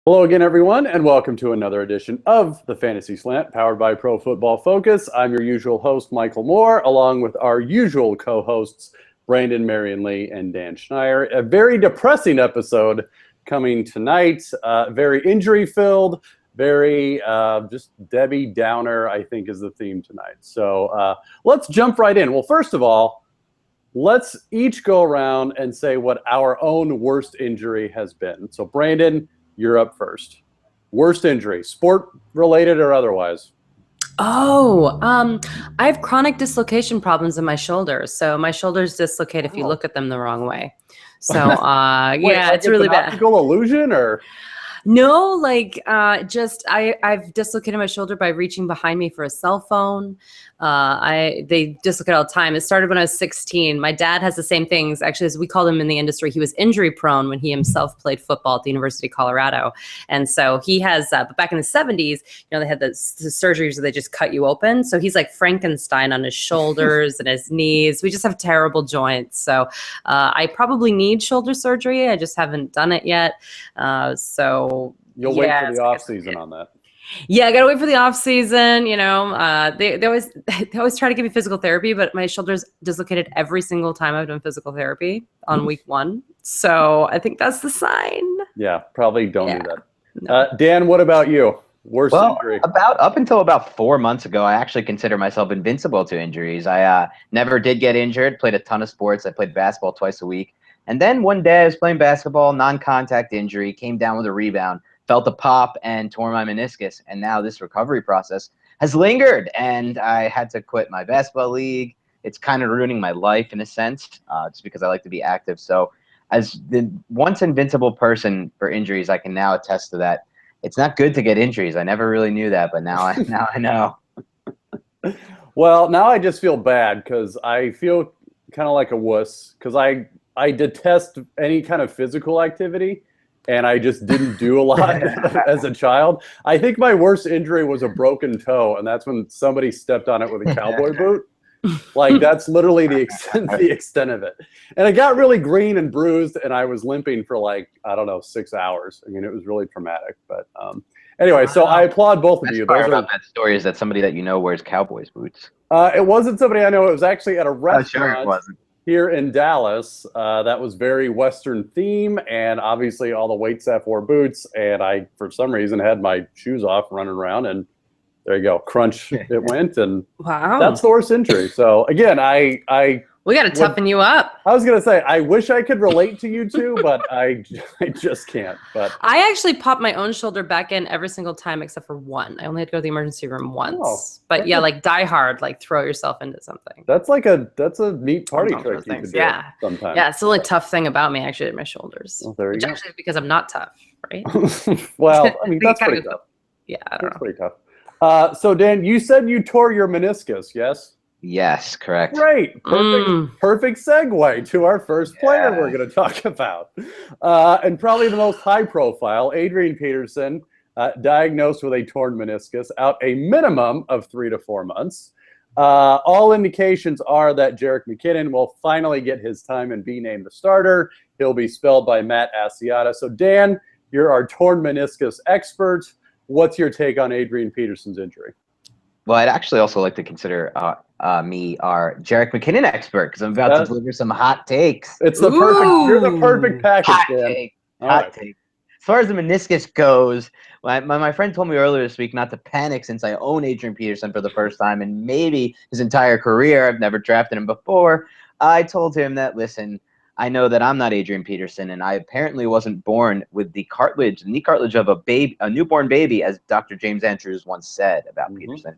Hello again, everyone, and welcome to another edition of the Fantasy Slant, powered by Pro Football Focus. I'm your usual host, Michael Moore, along with our usual co-hosts, Brandon, Marianne Lee, and Dan Schneier. A very depressing episode coming tonight, very injury-filled, very just Debbie Downer, I think, is the theme tonight. So let's jump right in. Well, first of all, let's each go around and say what our own worst injury has been. So, Brandon, you're up first. Worst injury, sport related or otherwise? I have chronic dislocation problems in my shoulders. So my shoulders dislocate if you look at them the wrong way. So Wait, yeah, like it's really an bad. optical illusion, or No, I've dislocated my shoulder by reaching behind me for a cell phone. They dislocate all the time. It started when I was 16. My dad has the same things. Actually, as we called him in the industry, he was injury prone when he himself played football at the University of Colorado. And so he has, but back in the 70s, they had the surgeries where they just cut you open. So he's like Frankenstein on his shoulders and his knees. We just have terrible joints. So I probably need shoulder surgery. I just haven't done it yet. you'll wait for the off season on that? Yeah, I gotta wait for the off season. They always try to give me physical therapy, but my shoulders dislocated every single time I've done physical therapy on week one. So I think that's the sign. Yeah, probably don't do that. No. Dan, what about you? Worst injury? Up until about 4 months ago, I actually consider myself invincible to injuries. I never did get injured, played a ton of sports. I played basketball twice a week. And then one day I was playing basketball, non-contact injury, came down with a rebound, felt a pop and tore my meniscus. And now this recovery process has lingered, and I had to quit my basketball league. It's kind of ruining my life in a sense, just because I like to be active. So as the once invincible person for injuries, I can now attest to that. It's not good to get injuries. I never really knew that, but now I know. Well, now I just feel bad because I feel kind of like a wuss because I detest any kind of physical activity, and I just didn't do a lot as a child. I think my worst injury was a broken toe, and that's when somebody stepped on it with a cowboy boot. Like, that's literally the extent of it. And it got really green and bruised, and I was limping for like, I don't know, 6 hours. I mean, it was really traumatic. But anyway, so I applaud both of you. Part about that story is that somebody that you know wears cowboys boots. It wasn't somebody I know. It was actually at a restaurant. Sure it wasn't. Here in Dallas, that was very Western theme, and obviously all the wait staff wore boots, and I, for some reason, had my shoes off running around, and there you go, crunch, it went, and Wow, that's the worst injury. So again, we got to toughen you up. I was gonna say, I wish I could relate to you two, but I just can't. But I actually popped my own shoulder back in every single time except for one. I only had to go to the emergency room once. But yeah, like die hard, like throw yourself into something. That's a neat party trick you could do sometimes. Yeah, it's the only tough thing about me actually, my shoulders. Well, there you which go. actually is because I'm not tough, right? Well, I mean, that's pretty tough. Yeah, I don't know. Pretty tough. So Dan, you said you tore your meniscus, yes? Yes, correct. Great. Perfect segue to our first player we're going to talk about. And probably the most high profile, Adrian Peterson, diagnosed with a torn meniscus, out a minimum of 3 to 4 months. All indications are that Jerick McKinnon will finally get his time and be named the starter. He'll be spelled by Matt Asiata. So Dan, you're our torn meniscus expert. What's your take on Adrian Peterson's injury? Well, I'd actually also like to consider me our Jerick McKinnon expert, because I'm about to deliver some hot takes. It's the perfect. You're the perfect package, Hot take. As far as the meniscus goes, my friend told me earlier this week not to panic since I own Adrian Peterson for the first time and maybe his entire career. I've never drafted him before. I told him that, listen, I know that I'm not Adrian Peterson, and I apparently wasn't born with the knee cartilage of a newborn baby, as Dr. James Andrews once said about Peterson.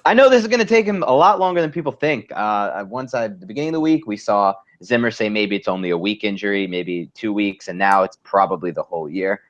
I know this is going to take him a lot longer than people think. At the beginning of the week, we saw Zimmer say maybe it's only a week injury, maybe 2 weeks, and now it's probably the whole year.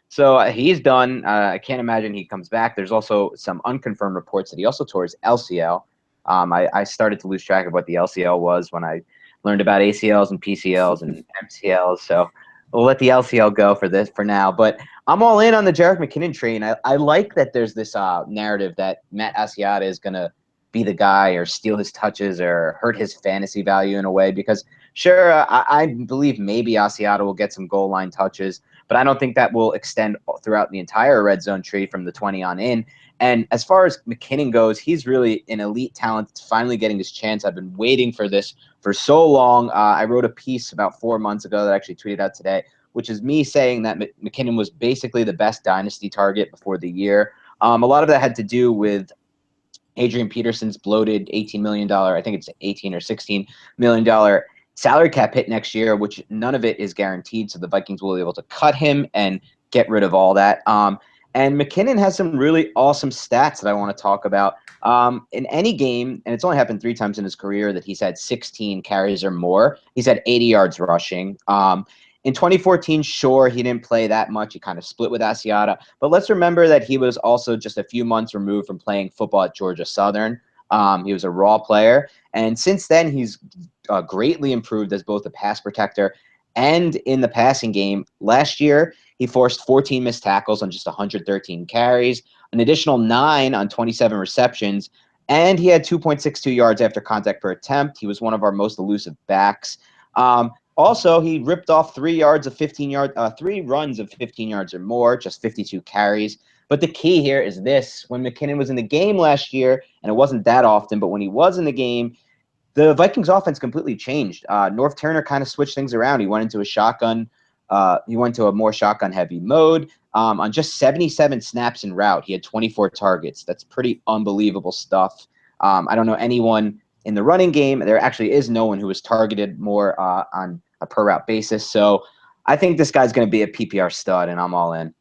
So he's done. I can't imagine he comes back. There's also some unconfirmed reports that he also tore his LCL. I started to lose track of what the LCL was when I learned about ACLs and PCLs and MCLs. So we'll let the LCL go for now. But I'm all in on the Jerick McKinnon train. I like that there's this narrative that Matt Asiata is going to be the guy or steal his touches or hurt his fantasy value in a way, because sure, I believe maybe Asiata will get some goal line touches, but I don't think that will extend throughout the entire red zone tree from the 20 on in. And as far as McKinnon goes, he's really an elite talent that's finally getting his chance. I've been waiting for this for so long. I wrote a piece about 4 months ago that I actually tweeted out today, which is me saying that McKinnon was basically the best dynasty target before the year. A lot of that had to do with Adrian Peterson's bloated $18 million, I think it's $18 or $16 million salary cap hit next year, which none of it is guaranteed. So the Vikings will be able to cut him and get rid of all that. And McKinnon has some really awesome stats that I want to talk about. In any game, and it's only happened 3 times in his career that he's had 16 carries or more, he's had 80 yards rushing. In 2014, sure, he didn't play that much. He kind of split with Asiata. But let's remember that he was also just a few months removed from playing football at Georgia Southern. He was a raw player. And since then, he's greatly improved as both a pass protector and in the passing game. Last year, he forced 14 missed tackles on just 113 carries, an additional 9 on 27 receptions, and he had 2.62 yards after contact per attempt. He was one of our most elusive backs. Also, he ripped off 3 runs of 15 yards or more, just 52 carries. But the key here is this. When McKinnon was in the game last year, and it wasn't that often, but when he was in the game, the Vikings offense completely changed. North Turner kind of switched things around. He went into a shotgun. He went to a more shotgun-heavy mode. On just 77 snaps en route, he had 24 targets. That's pretty unbelievable stuff. I don't know anyone in the running game. There actually is no one who was targeted more on a per-route basis. So I think this guy's going to be a PPR stud, and I'm all in.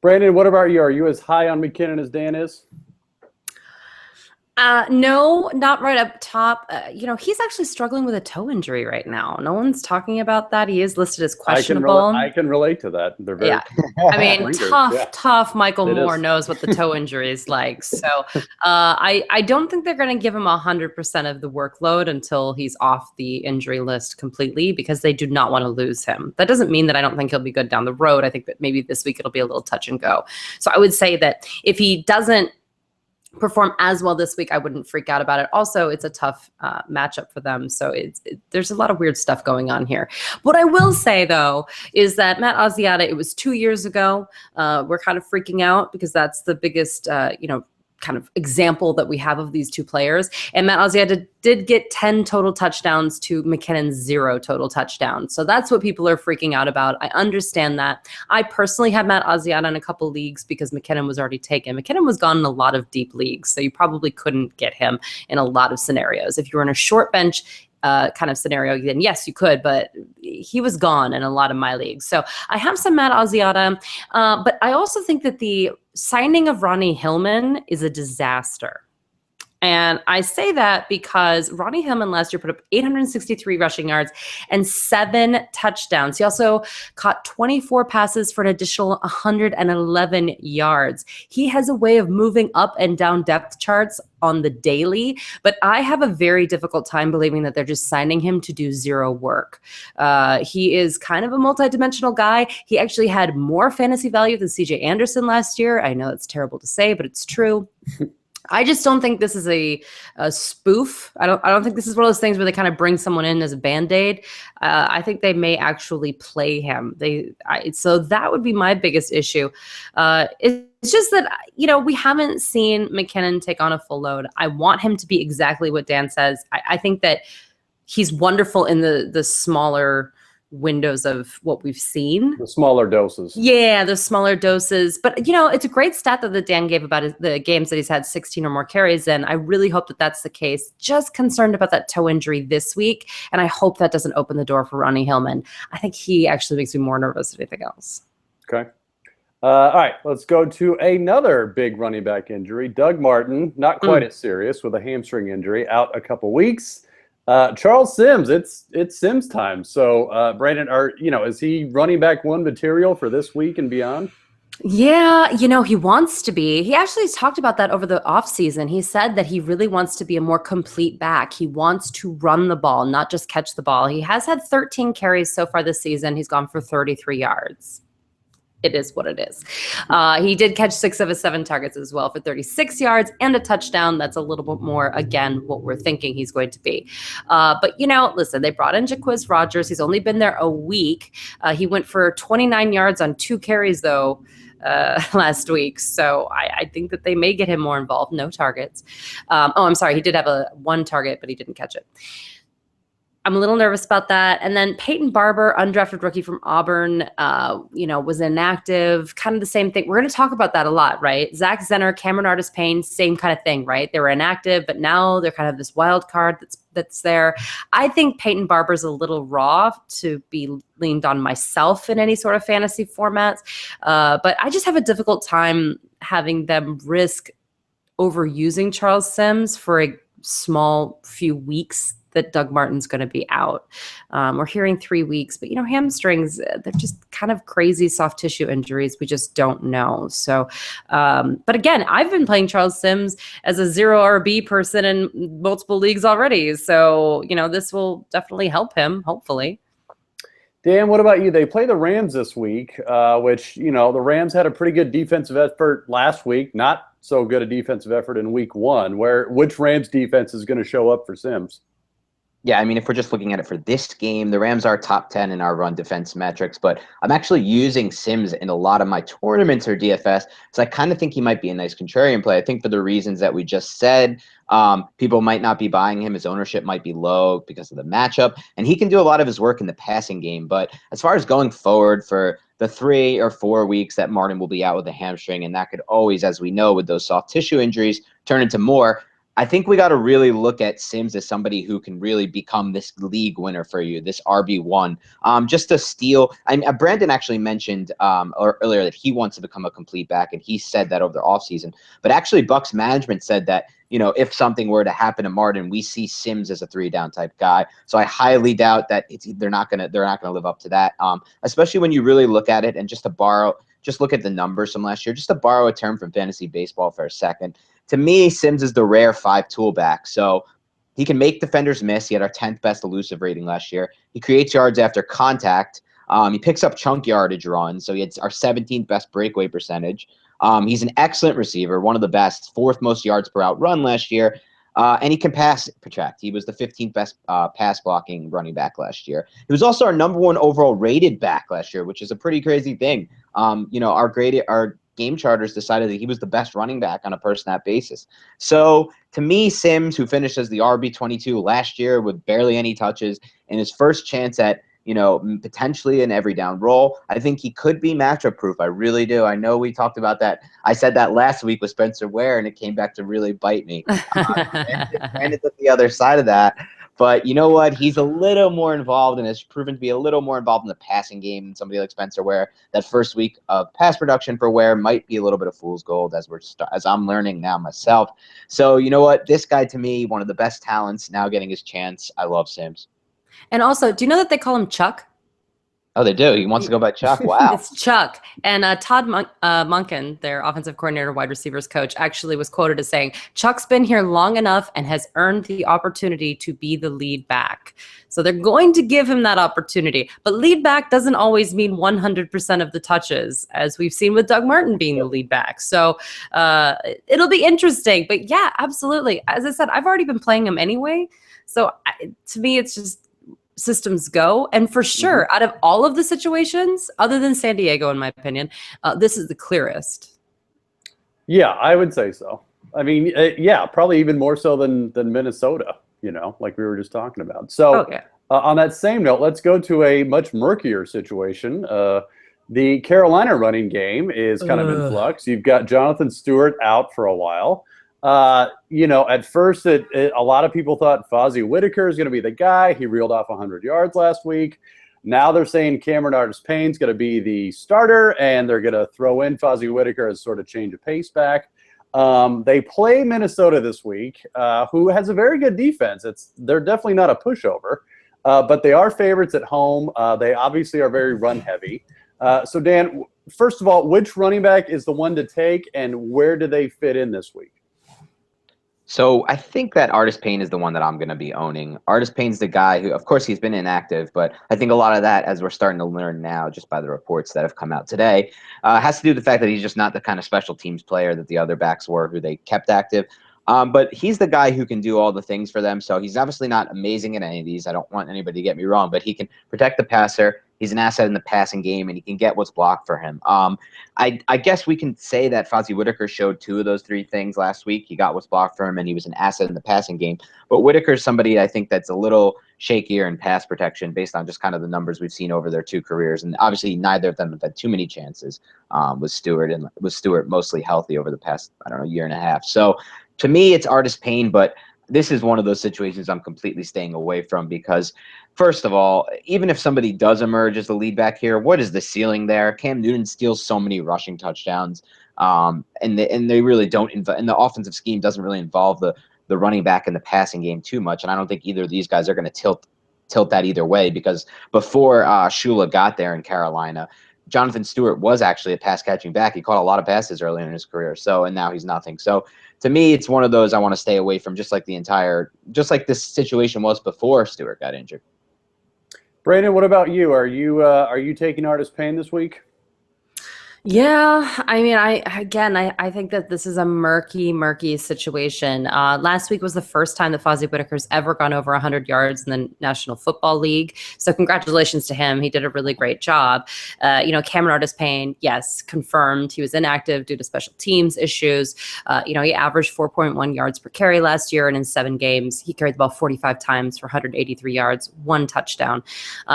Brandon, what about you? Are you as high on McKinnon as Dan is? No, not right up top. He's actually struggling with a toe injury right now. No one's talking about that. He is listed as questionable. I can relate to that. They're very I mean, tough. Michael Moore knows what the toe injury is like. So I don't think they're going to give him 100% of the workload until he's off the injury list completely, because they do not want to lose him. That doesn't mean that I don't think he'll be good down the road. I think that maybe this week it'll be a little touch and go. So I would say that if he doesn't perform as well this week, I wouldn't freak out about it. Also, it's a tough matchup for them. So there's a lot of weird stuff going on here. What I will say, though, is that Matt Asiata, it was 2 years ago. We're kind of freaking out because that's the biggest, kind of example that we have of these two players. And Matt Asiata did get 10 total touchdowns to McKinnon's 0 total touchdowns. So that's what people are freaking out about. I understand that. I personally have Matt Asiata in a couple leagues because McKinnon was already taken. McKinnon was gone in a lot of deep leagues, so you probably couldn't get him in a lot of scenarios. If you were in a short bench kind of scenario, then yes, you could, but he was gone in a lot of my leagues. So I have some Matt Asiata, but I also think that the signing of Ronnie Hillman is a disaster. And I say that because Ronnie Hillman last year put up 863 rushing yards and 7 touchdowns. He also caught 24 passes for an additional 111 yards. He has a way of moving up and down depth charts on the daily, but I have a very difficult time believing that they're just signing him to do 0 work. He is kind of a multidimensional guy. He actually had more fantasy value than CJ Anderson last year. I know it's terrible to say, but it's true. I just don't think this is a spoof. I don't think this is one of those things where they kind of bring someone in as a Band-Aid. I think they may actually play him. So that would be my biggest issue. It's just that, we haven't seen McKinnon take on a full load. I want him to be exactly what Dan says. I think that he's wonderful in the smaller windows of what we've seen. The smaller doses. Yeah, the smaller doses. But, it's a great stat that Dan gave about the games that he's had 16 or more carries in. I really hope that that's the case. Just concerned about that toe injury this week. And I hope that doesn't open the door for Ronnie Hillman. I think he actually makes me more nervous than anything else. Okay. All right, let's go to another big running back injury. Doug Martin, not quite as serious, with a hamstring injury, out a couple weeks. Charles Sims, it's Sims time. So, Brandon, is he running back one material for this week and beyond? Yeah, he wants to be. He actually talked about that over the offseason. He said that he really wants to be a more complete back. He wants to run the ball, not just catch the ball. He has had 13 carries so far this season. He's gone for 33 yards. it is what it is. He did catch 6 of his 7 targets as well for 36 yards and a touchdown. That's a little bit more, again, what we're thinking he's going to be. But, listen, they brought in Jaquiz Rogers. He's only been there a week. He went for 29 yards on 2 carries, though, last week. So I think that they may get him more involved. No targets. I'm sorry. He did have 1 target, but he didn't catch it. I'm a little nervous about that. And then Peyton Barber, undrafted rookie from Auburn, was inactive, kind of the same thing. We're going to talk about that a lot, right? Zach Zenner, Cameron Artis-Payne, same kind of thing, right? They were inactive, but now they're kind of this wild card that's there. I think Peyton Barber's a little raw to be leaned on myself in any sort of fantasy formats. But I just have a difficult time having them risk overusing Charles Sims for a small few weeks that Doug Martin's going to be out. We're hearing 3 weeks, but hamstrings, they're just kind of crazy soft tissue injuries. We just don't know. So, but again, I've been playing Charles Sims as a 0 RB person in multiple leagues already. So, this will definitely help him, hopefully. Dan, what about you? They play the Rams this week, which, the Rams had a pretty good defensive effort last week. Not so good a defensive effort in week 1. Which Rams defense is going to show up for Sims? Yeah, I mean, if we're just looking at it for this game, the Rams are top 10 in our run defense metrics, but I'm actually using Sims in a lot of my tournaments or DFS, so I kind of think he might be a nice contrarian play. I think for the reasons that we just said, people might not be buying him. His ownership might be low because of the matchup, and he can do a lot of his work in the passing game. But as far as going forward for the 3 or 4 weeks that Martin will be out with a hamstring, and that could always, as we know, with those soft tissue injuries, turn into more, I think we got to really look at Sims as somebody who can really become this league winner for you, this RB1. Just to steal, Brandon actually mentioned earlier that he wants to become a complete back, and he said that over the offseason. But actually, Bucks management said that, if something were to happen to Martin, we see Sims as a 3-down type guy. So I highly doubt that they're not gonna live up to that. Especially when you really look at it, and just look at the numbers from last year, just to borrow a term from fantasy baseball for a second. To me, Sims is the rare 5-tool back. So he can make defenders miss. He had our 10th best elusive rating last year. He creates yards after contact. He picks up chunk yardage runs. So he had our 17th best breakaway percentage. He's an excellent receiver, one of the best, 4th most yards per out run last year. And he can pass protect. He was the 15th best pass blocking running back last year. He was also our number 1 overall rated back last year, which is a pretty crazy thing. Our game charters decided that he was the best running back on a per snap basis. So to me, Sims, who finished as the RB22 last year with barely any touches, and his first chance at potentially an every down role, I think he could be matchup proof. I really do. I know we talked about that. I said that last week with Spencer Ware, and it came back to really bite me. Brandon's at the other side of that. But you know what? He's a little more involved and has proven to be a little more involved in the passing game than somebody like Spencer Ware. That first week of pass production for Ware might be a little bit of fool's gold as I'm learning now myself. So you know what? This guy, to me, one of the best talents, now getting his chance. I love Sims. And also, do you know that they call him Chuck? Oh, they do. He wants to go by Chuck. Wow. It's Chuck. And Todd Monken, their offensive coordinator, wide receivers coach, actually was quoted as saying, Chuck's been here long enough and has earned the opportunity to be the lead back. So they're going to give him that opportunity. But lead back doesn't always mean 100% of the touches, as we've seen with Doug Martin being the lead back. So it'll be interesting. But yeah, absolutely. As I said, I've already been playing him anyway. So to me, it's just systems go. And for sure, out of all of the situations, other than San Diego, in my opinion, this is the clearest. Yeah, I would say so. I mean, probably even more so than Minnesota, like we were just talking about. So on that same note, let's go to a much murkier situation. The Carolina running game is kind of in flux. You've got Jonathan Stewart out for a while. At first, a lot of people thought Fozzie Whitaker is going to be the guy. He reeled off 100 yards last week. Now they're saying Cameron Artis-Payne is going to be the starter, and they're going to throw in Fozzie Whitaker as sort of change of pace back. They play Minnesota this week, who has a very good defense. They're definitely not a pushover, but they are favorites at home. They obviously are very run heavy. So Dan, first of all, which running back is the one to take, and where do they fit in this week? So I think that Artis Payne is the one that I'm going to be owning. Artis Payne's the guy who, of course, he's been inactive, but I think a lot of that, as we're starting to learn now, just by the reports that have come out today, has to do with the fact that he's just not the kind of special teams player that the other backs were, who they kept active. But he's the guy who can do all the things for them. So he's obviously not amazing at any of these. I don't want anybody to get me wrong, but he can protect the passer. He's an asset in the passing game, and he can get what's blocked for him. I guess we can say that Fozzie Whitaker showed 2 of those 3 things last week. He got what's blocked for him, and he was an asset in the passing game. But Whitaker's somebody I think that's a little shakier in pass protection based on just kind of the numbers we've seen over their 2 careers. And obviously neither of them have had too many chances with Stewart, and with Stewart mostly healthy over the past, I don't know, year and a half. So to me, it's Artis Payne, but this is one of those situations I'm completely staying away from because, first of all, even if somebody does emerge as the lead back here, what is the ceiling there? Cam Newton steals so many rushing touchdowns, and they really don't. And the offensive scheme doesn't really involve the running back and the passing game too much. And I don't think either of these guys are going to tilt that either way because before Shula got there in Carolina, Jonathan Stewart was actually a pass catching back. He caught a lot of passes early in his career. And now he's nothing. So to me, it's one of those I want to stay away from, just like this situation was before Stewart got injured. Brandon, what about you? Are you taking Artis Payne this week? Yeah, I mean, I think that this is a murky situation. Last week was the first time that Fozzie Whitaker's ever gone over 100 yards in the National Football League. So congratulations to him. He did a really great job. Cameron Artis Payne, yes, confirmed he was inactive due to special teams issues. He averaged 4.1 yards per carry last year, and in 7 games, he carried the ball 45 times for 183 yards, 1 touchdown.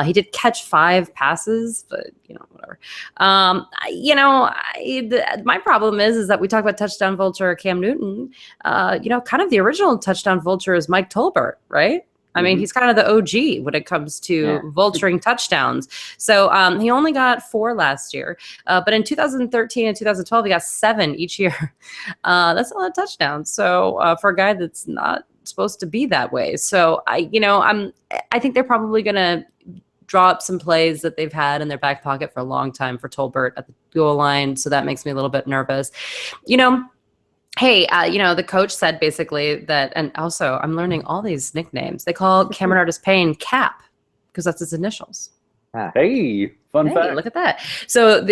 He did catch 5 passes, but whatever. My problem is that we talk about touchdown vulture Cam Newton. Kind of the original touchdown vulture is Mike Tolbert, right? I mean, he's kind of the OG when it comes to vulturing touchdowns. So he only got 4 last year, but in 2013 and 2012, he got 7 each year. That's a lot of touchdowns. So for a guy that's not supposed to be that way. So I think they're probably going to draw up some plays that they've had in their back pocket for a long time for Tolbert at the goal line. So that makes me a little bit nervous. The coach said basically that, and also I'm learning all these nicknames. They call Cameron Artis Payne Cap because that's his initials. Hey, fun fact. Look at that. So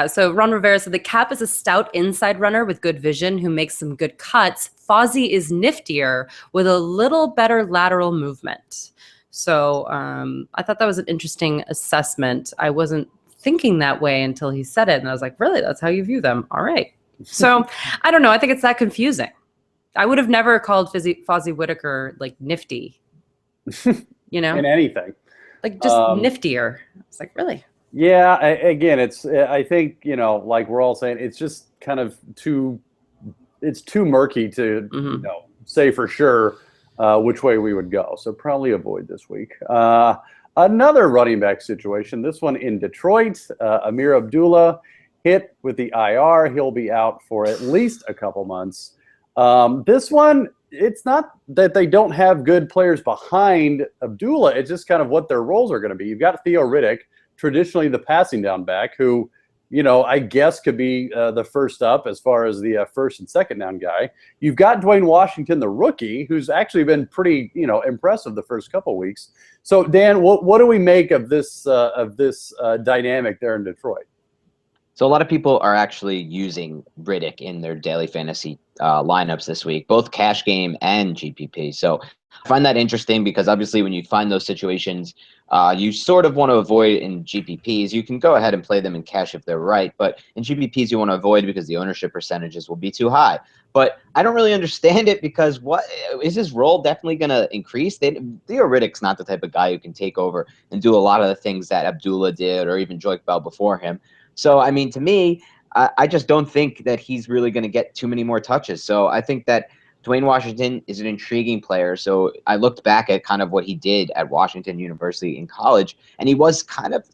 so Ron Rivera said the Cap is a stout inside runner with good vision who makes some good cuts. Fozzie is niftier with a little better lateral movement. So I thought that was an interesting assessment. I wasn't thinking that way until he said it. And I was like, really? That's how you view them? All right. So I don't know. I think it's that confusing. I would have never called Fozzie Whitaker like nifty, in anything. Like just niftier. It's like, really? Yeah. I think, like we're all saying, it's just kind of too murky to, say for sure which way we would go. So probably avoid this week. Another running back situation, this one in Detroit. Amir Abdullah hit with the IR. He'll be out for at least a couple months. This one, it's not that they don't have good players behind Abdullah. It's just kind of what their roles are going to be. You've got Theo Riddick, traditionally the passing down back, who I guess could be the first up as far as the first and second down guy. You've got Dwayne Washington, the rookie, who's actually been pretty, impressive the first couple of weeks. So, Dan, what do we make of this dynamic there in Detroit? So a lot of people are actually using Riddick in their daily fantasy lineups this week, both cash game and GPP. So I find that interesting because obviously when you find those situations, you sort of want to avoid in GPPs. You can go ahead and play them in cash if they're right, but in GPPs you want to avoid because the ownership percentages will be too high. But I don't really understand it because what is his role definitely going to increase? Theo Riddick's not the type of guy who can take over and do a lot of the things that Abdullah did or even Joique Bell before him. So, I mean, to me, I just don't think that he's really going to get too many more touches. So I think that Dwayne Washington is an intriguing player. So I looked back at kind of what he did at Washington University in college, and he was kind of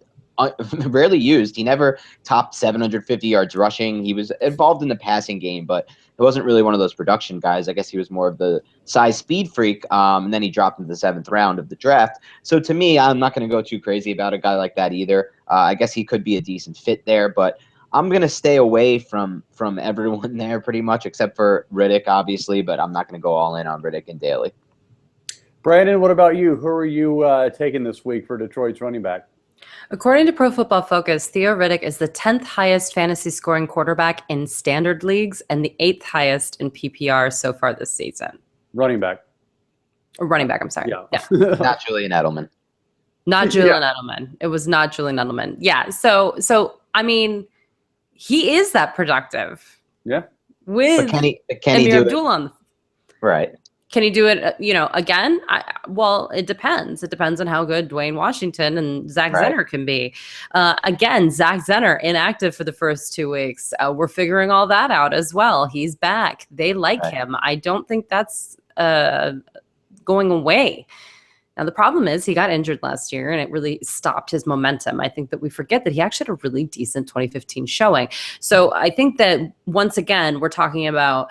rarely used. He never topped 750 yards rushing. He was involved in the passing game, but it wasn't really one of those production guys. I guess he was more of the size speed freak, and then he dropped into the 7th round of the draft. So to me, I'm not going to go too crazy about a guy like that either. I guess he could be a decent fit there, but I'm gonna stay away from everyone there pretty much, except for Riddick, obviously. But I'm not gonna go all in on Riddick and Daly. Brandon, what about you? Who are you taking this week for Detroit's running back? According to Pro Football Focus, Theo Riddick is the 10th highest fantasy scoring quarterback in standard leagues and the 8th highest in PPR so far this season. Running back. Or running back, I'm sorry. Yeah. Not Julian Edelman. Not Julian Edelman. It was not Julian Edelman. Yeah. So I mean, he is that productive. Yeah. With can he Amir do Abdullah on right? Can he do it, again? Well, it depends. It depends on how good Dwayne Washington and Zach Zenner can be. Again, Zach Zenner, inactive for the first 2 weeks. We're figuring all that out as well. He's back. They like him. I don't think that's going away. Now, the problem is he got injured last year, and it really stopped his momentum. I think that we forget that he actually had a really decent 2015 showing. So I think that, once again, we're talking about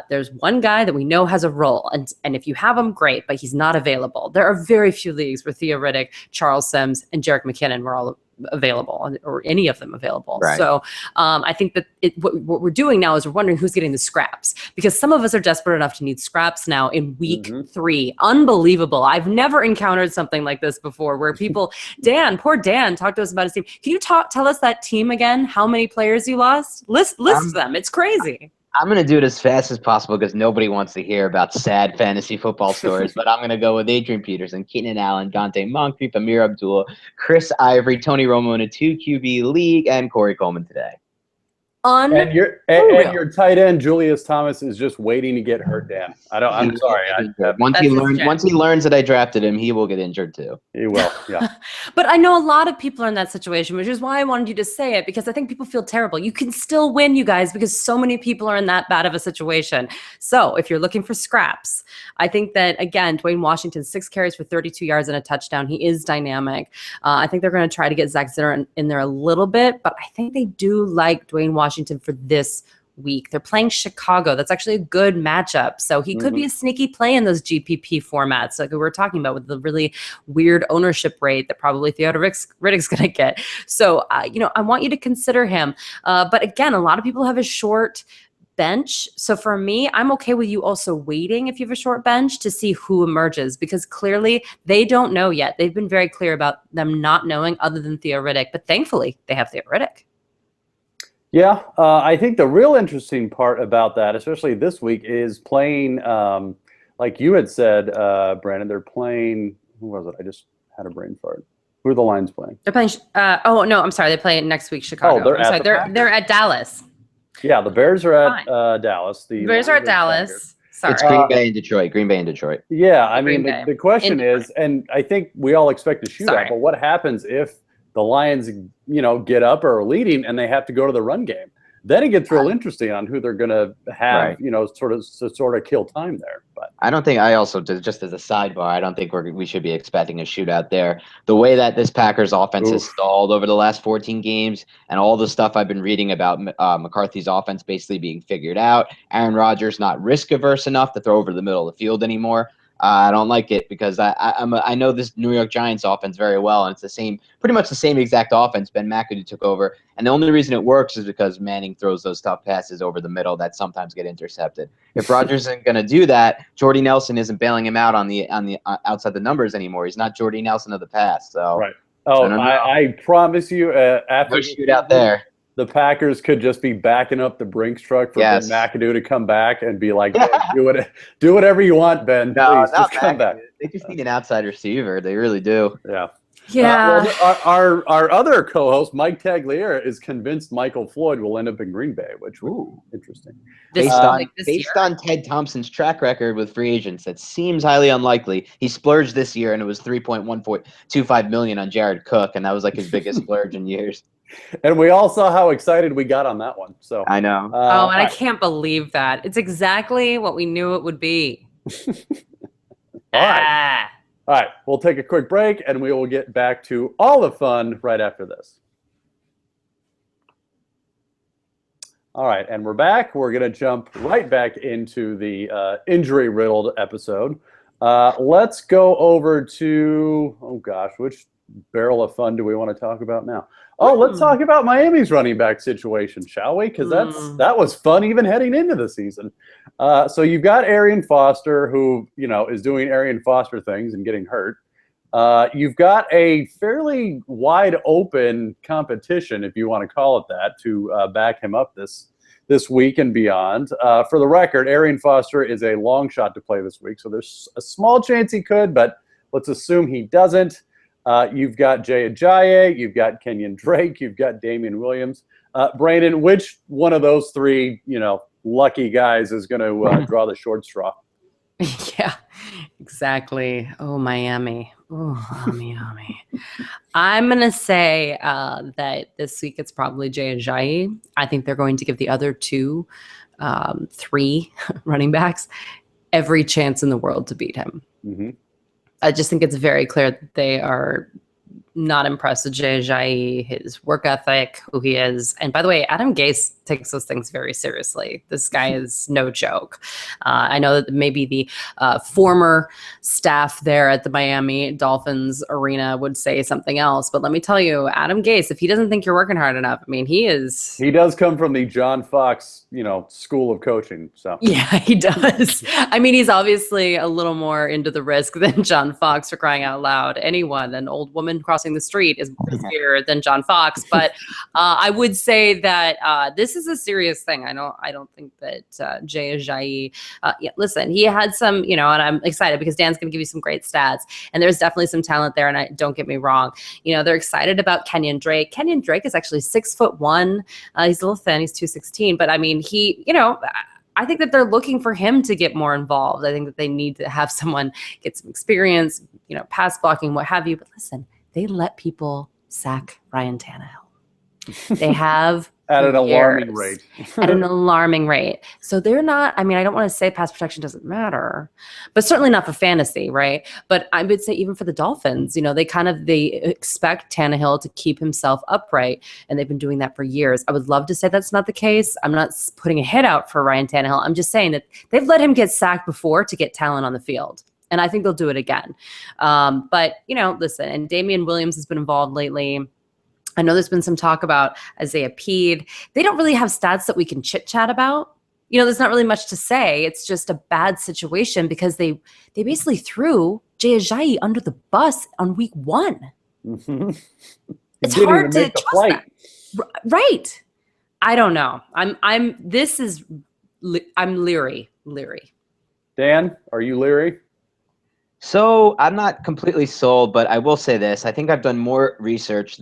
there's one guy that we know has a role, and if you have him, great, but he's not available. There are very few leagues where Theo Riddick, Charles Sims, and Jerick McKinnon were all available, or any of them available. Right. So I think that what we're doing now is we're wondering who's getting the scraps, because some of us are desperate enough to need scraps now in week 3. Unbelievable. I've never encountered something like this before, where people, poor Dan, talk to us about his team. Can you tell us that team again? How many players you lost? List them. It's crazy. I'm going to do it as fast as possible because nobody wants to hear about sad fantasy football stories. But I'm going to go with Adrian Peterson, Keenan Allen, Dante Moncrief, Amir Abdullah, Chris Ivory, Tony Romo in a 2 QB league, and Corey Coleman today. And your tight end Julius Thomas is just waiting to get hurt, Dan. I'm sorry. Once he learns that I drafted him, he will get injured too. He will, yeah. But I know a lot of people are in that situation, which is why I wanted you to say it, because I think people feel terrible. You can still win, you guys, because so many people are in that bad of a situation. So if you're looking for scraps, I think that, again, Dwayne Washington, 6 carries for 32 yards and a touchdown. He is dynamic. I think they're going to try to get Zach Zenner in there a little bit, but I think they do like Dwayne Washington for this week. They're playing Chicago. That's actually a good matchup. So he could be a sneaky play in those GPP formats, like we were talking about, with the really weird ownership rate that probably Theo Riddick's going to get. So, I want you to consider him. But again, a lot of people have a short bench. So for me, I'm okay with you also waiting, if you have a short bench, to see who emerges, because clearly they don't know yet. They've been very clear about them not knowing, other than Theo Riddick. But thankfully, they have Theo Riddick. Yeah, I think the real interesting part about that, especially this week, is playing, like you had said, Brandon, they're playing, who was it? I just had a brain fart. Who are the Lions playing? They're playing, I'm sorry, they play next week, Chicago. They're at Dallas. Yeah, the Bears are at Dallas. The Bears are at Dallas. Sorry. It's Green Bay and Detroit. Green Bay and Detroit. Yeah, I mean, the question is, and I think we all expect a shootout, but what happens if the Lions, get up or are leading and they have to go to the run game? Then it gets real interesting on who they're going to have, sort of kill time there. But I don't think, just as a sidebar, I don't think we should be expecting a shootout there. The way that this Packers offense has stalled over the last 14 games, and all the stuff I've been reading about McCarthy's offense basically being figured out, Aaron Rodgers not risk averse enough to throw over the middle of the field anymore. I don't like it, because I know this New York Giants offense very well, and it's pretty much the same exact offense Ben McAdoo took over. And the only reason it works is because Manning throws those tough passes over the middle that sometimes get intercepted. If Rodgers isn't going to do that, Jordy Nelson isn't bailing him out on the outside the numbers anymore. He's not Jordy Nelson of the past. So right. Oh, I promise you, after no shootout there, the Packers could just be backing up the Brinks truck for Ben McAdoo to come back and be like, do whatever you want, Ben. No, please, just come back. They just need an outside receiver. They really do. Yeah. Yeah. Our other co-host, Mike Tagliere, is convinced Michael Floyd will end up in Green Bay, which would be interesting. Based on Ted Thompson's track record with free agents, that seems highly unlikely. He splurged this year, and it was $3.125 million on Jared Cook, and that was like his biggest splurge in years. And we all saw how excited we got on that one. So I know. I can't believe that. It's exactly what we knew it would be. All right, we'll take a quick break, and we will get back to all the fun right after this. All right, and we're back. We're going to jump right back into the injury-riddled episode. Let's go over to, which barrel of fun do we want to talk about now? Oh, let's talk about Miami's running back situation, shall we? Because that was fun even heading into the season. So you've got Arian Foster, who is doing Arian Foster things and getting hurt. You've got a fairly wide open competition, if you want to call it that, to back him up this week and beyond. For the record, Arian Foster is a long shot to play this week, so there's a small chance he could, but let's assume he doesn't. You've got Jay Ajayi, you've got Kenyon Drake, you've got Damian Williams. Brandon, which one of those three, lucky guys is going to draw the short straw? Yeah, exactly. Oh, Miami. Oh, Miami. I'm going to say that this week it's probably Jay Ajayi. I think they're going to give the other three running backs every chance in the world to beat him. Mm-hmm. I just think it's very clear that they are not impressed with Jay Ajayi, his work ethic, who he is. And by the way, Adam Gase takes those things very seriously. This guy is no joke. I know that maybe the former staff there at the Miami Dolphins arena would say something else. But let me tell you, Adam Gase, if he doesn't think you're working hard enough, I mean, he does come from the John Fox, school of coaching. So yeah, he does. I mean, he's obviously a little more into the risk than John Fox, for crying out loud. An old woman crossing the street is scarier than John Fox. But I would say that this is a serious thing. I don't think that Jay Ajayi, listen, he had some, and I'm excited because Dan's going to give you some great stats, and there's definitely some talent there. And don't get me wrong, they're excited about Kenyon Drake. Kenyon Drake is actually 6'1". He's a little thin. He's 216, but I mean, he, I think that they're looking for him to get more involved. I think that they need to have someone get some experience, pass blocking, what have you. But listen, they let people sack Ryan Tannehill. They have at an alarming rate. At an alarming rate. So they're not, I mean, I don't want to say pass protection doesn't matter, but certainly not for fantasy, right? But I would say even for the Dolphins, they expect Tannehill to keep himself upright, and they've been doing that for years. I would love to say that's not the case. I'm not putting a hit out for Ryan Tannehill. I'm just saying that they've let him get sacked before to get talent on the field. And I think they'll do it again. But, listen, and Damian Williams has been involved lately. I know there's been some talk about Isaiah Peed. They don't really have stats that we can chit-chat about. There's not really much to say. It's just a bad situation because they basically threw Jay Ajayi under the bus on week 1. Mm-hmm. It's hard to trust that. Right. I don't know. I'm leery. Dan, are you leery? So I'm not completely sold, but I will say this. I think I've done more research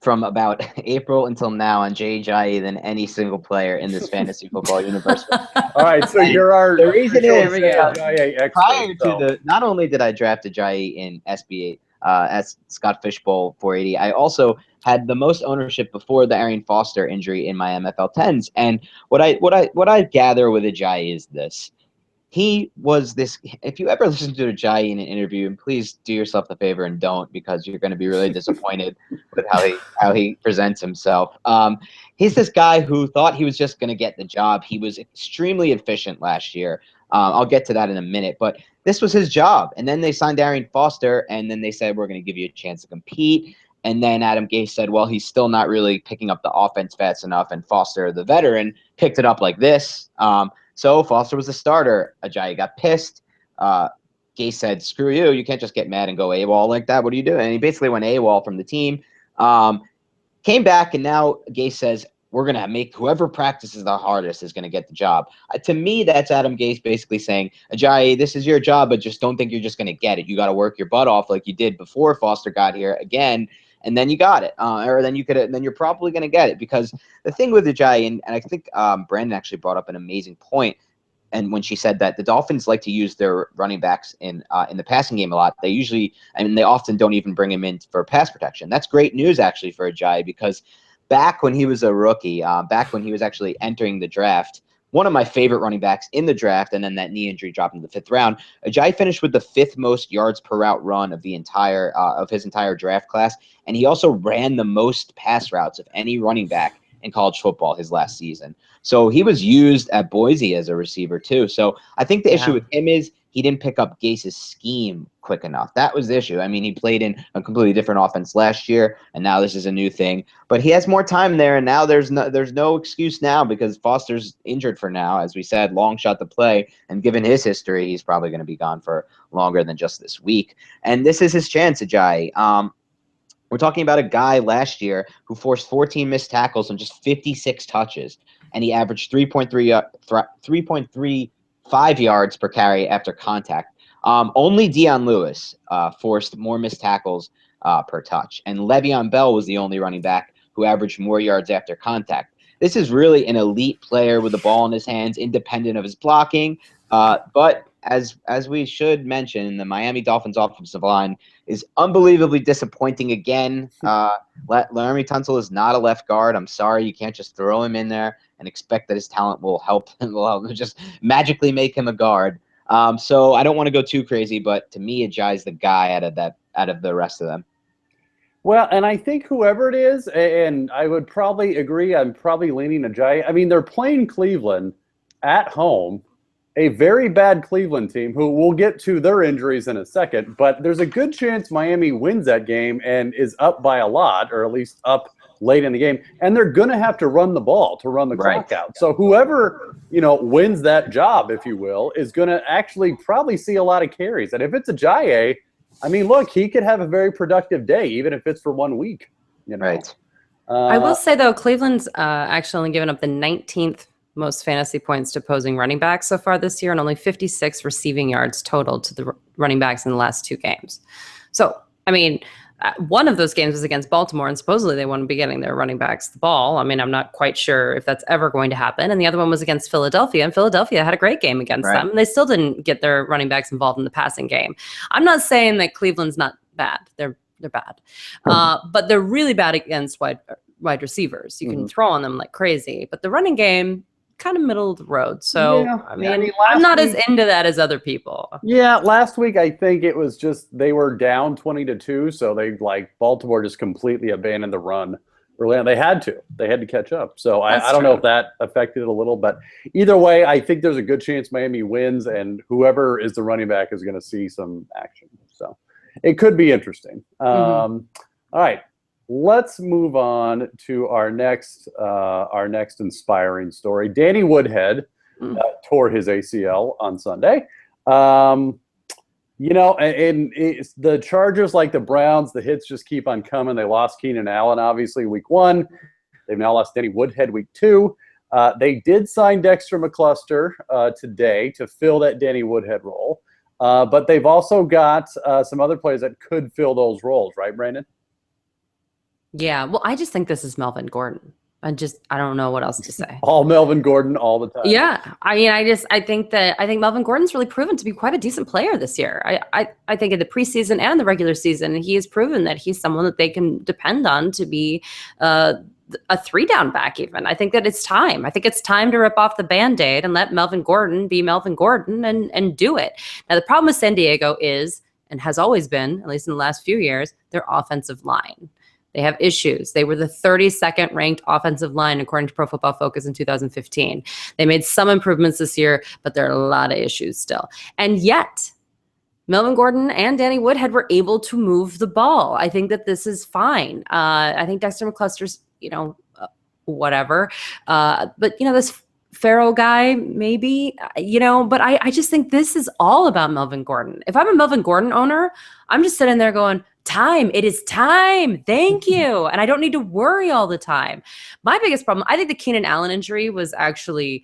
from about April until now on Jay Ajayi than any single player in this fantasy football universe. All right, so you're our the reason is expert, prior to not only did I draft Ajayi in SB8 as Scott Fishbowl 480, I also had the most ownership before the Arian Foster injury in my MFL 10s. And what I gather with Ajayi is this. He was this. If you ever listen to Ajayi in an interview, and please do yourself the favor and don't, because you're going to be really disappointed with how he presents himself. He's this guy who thought he was just going to get the job. He was extremely efficient last year. I'll get to that in a minute, but this was his job. And then they signed Arian Foster, and then they said, we're going to give you a chance to compete. And then Adam Gase said, well, he's still not really picking up the offense fast enough. And Foster, the veteran, picked it up like this. So Foster was the starter. Ajayi got pissed. Gase said, screw you. You can't just get mad and go AWOL like that. What are you doing? And he basically went AWOL from the team. Came back, and now Gase says, we're going to make whoever practices the hardest is going to get the job. To me, that's Adam Gase basically saying, Ajayi, this is your job, but just don't think you're just going to get it. You got to work your butt off like you did before Foster got here again. And then you got it, or then you're probably going to get it, because the thing with Ajayi, and I think Brandon actually brought up an amazing point, and when she said that the Dolphins like to use their running backs in the passing game a lot, they often don't even bring him in for pass protection. That's great news actually for Ajayi, because back when he was a rookie, back when he was actually entering the draft, one of my favorite running backs in the draft, and then that knee injury dropped in the 5th round. Ajayi finished with the 5th most yards per route run of the entire of his entire draft class, and he also ran the most pass routes of any running back in college football his last season. So he was used at Boise as a receiver too. So I think the issue with him is he didn't pick up Gase's scheme quick enough. That was the issue. I mean, he played in a completely different offense last year, and now this is a new thing. But he has more time there, and now there's no excuse now because Foster's injured for now. As we said, long shot to play, and given his history, he's probably going to be gone for longer than just this week. And this is his chance, Ajayi. We're talking about a guy last year who forced 14 missed tackles on just 56 touches, and he averaged 3.35 yards per carry after contact. Only Deion Lewis forced more missed tackles per touch, and Le'Veon Bell was the only running back who averaged more yards after contact. This is really an elite player with the ball in his hands, independent of his blocking. But as we should mention, the Miami Dolphins offensive line is unbelievably disappointing again. Laramie Tunsil is not a left guard. I'm sorry, you can't just throw him in there and expect that his talent will help just magically make him a guard. So I don't want to go too crazy, but to me, Ajayi's the guy out of the rest of them. Well, and I think whoever it is, and I would probably agree, I'm probably leaning Ajayi. I mean, they're playing Cleveland at home, a very bad Cleveland team who we'll get to their injuries in a second, but there's a good chance Miami wins that game and is up by a lot, or at least up late in the game, and they're going to have to run the ball to run the clock out. So whoever, wins that job, if you will, is going to actually probably see a lot of carries. And if it's Ajayi, I mean, look, he could have a very productive day, even if it's for 1 week. Right. I will say, though, Cleveland's actually only given up the 19th most fantasy points to opposing running backs so far this year, and only 56 receiving yards total to the running backs in the last 2 games. So, I mean, one of those games was against Baltimore, and supposedly they wouldn't be getting their running backs the ball. I mean, I'm not quite sure if that's ever going to happen. And the other one was against Philadelphia, and Philadelphia had a great game against them, and they still didn't get their running backs involved in the passing game. I'm not saying that Cleveland's not bad. They're bad. But they're really bad against wide receivers. You can throw on them like crazy. But the running game, kind of middle of the road. So, yeah, I mean I'm not as into that as other people. Yeah, last week I think it was just they were down 20-2, so Baltimore just completely abandoned the run early on. They had to catch up. So I don't know if that affected it a little, but either way, I think there's a good chance Miami wins, and whoever is the running back is going to see some action. So it could be interesting. All right. Let's move on to our next inspiring story. Danny Woodhead tore his ACL on Sunday. And it's the Chargers, like the Browns, the hits just keep on coming. They lost Keenan Allen, obviously, week 1. They've now lost Danny Woodhead week 2. They did sign Dexter McCluster today to fill that Danny Woodhead role. But they've also got some other players that could fill those roles, right, Brandon? Yeah, well, I just think this is Melvin Gordon. I don't know what else to say. All Melvin Gordon all the time. Yeah, I mean, I think Melvin Gordon's really proven to be quite a decent player this year. I think in the preseason and the regular season, he has proven that he's someone that they can depend on to be a 3-down back even. I think that it's time. I think it's time to rip off the Band-Aid and let Melvin Gordon be Melvin Gordon and do it. Now, the problem with San Diego is, and has always been, at least in the last few years, their offensive line. They have issues. They were the 32nd ranked offensive line, according to Pro Football Focus in 2015. They made some improvements this year, but there are a lot of issues still. And yet, Melvin Gordon and Danny Woodhead were able to move the ball. I think that this is fine. I think Dexter McCluster's, whatever. But, this Farrell guy, maybe, but I just think this is all about Melvin Gordon. If I'm a Melvin Gordon owner, I'm just sitting there going, time. It is time. Thank you. And I don't need to worry all the time. My biggest problem, I think the Keenan Allen injury was actually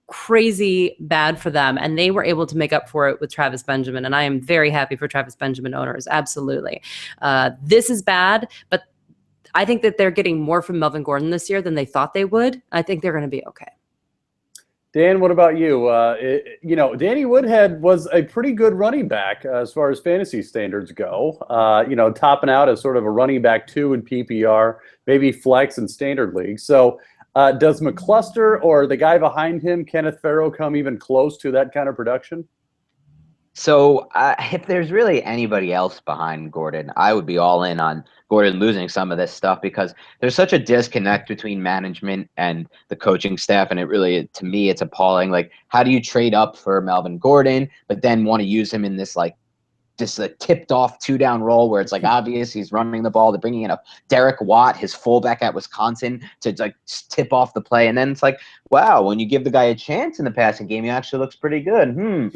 crazy bad for them. And they were able to make up for it with Travis Benjamin. And I am very happy for Travis Benjamin owners. Absolutely. This is bad, but I think that they're getting more from Melvin Gordon this year than they thought they would. I think they're going to be okay. Dan, what about you? Danny Woodhead was a pretty good running back as far as fantasy standards go. Topping out as sort of a running back 2 in PPR, maybe flex and standard league. So does McCluster or the guy behind him, Kenneth Farrow, come even close to that kind of production? So if there's really anybody else behind Gordon, I would be all in on Gordon losing some of this stuff because there's such a disconnect between management and the coaching staff. And it really, to me, it's appalling. Like, how do you trade up for Melvin Gordon, but then want to use him in this like just a tipped off 2-down roll where it's like obvious he's running the ball? They're bringing in a Derek Watt, his fullback at Wisconsin, to like tip off the play. And then it's like, wow, when you give the guy a chance in the passing game, he actually looks pretty good.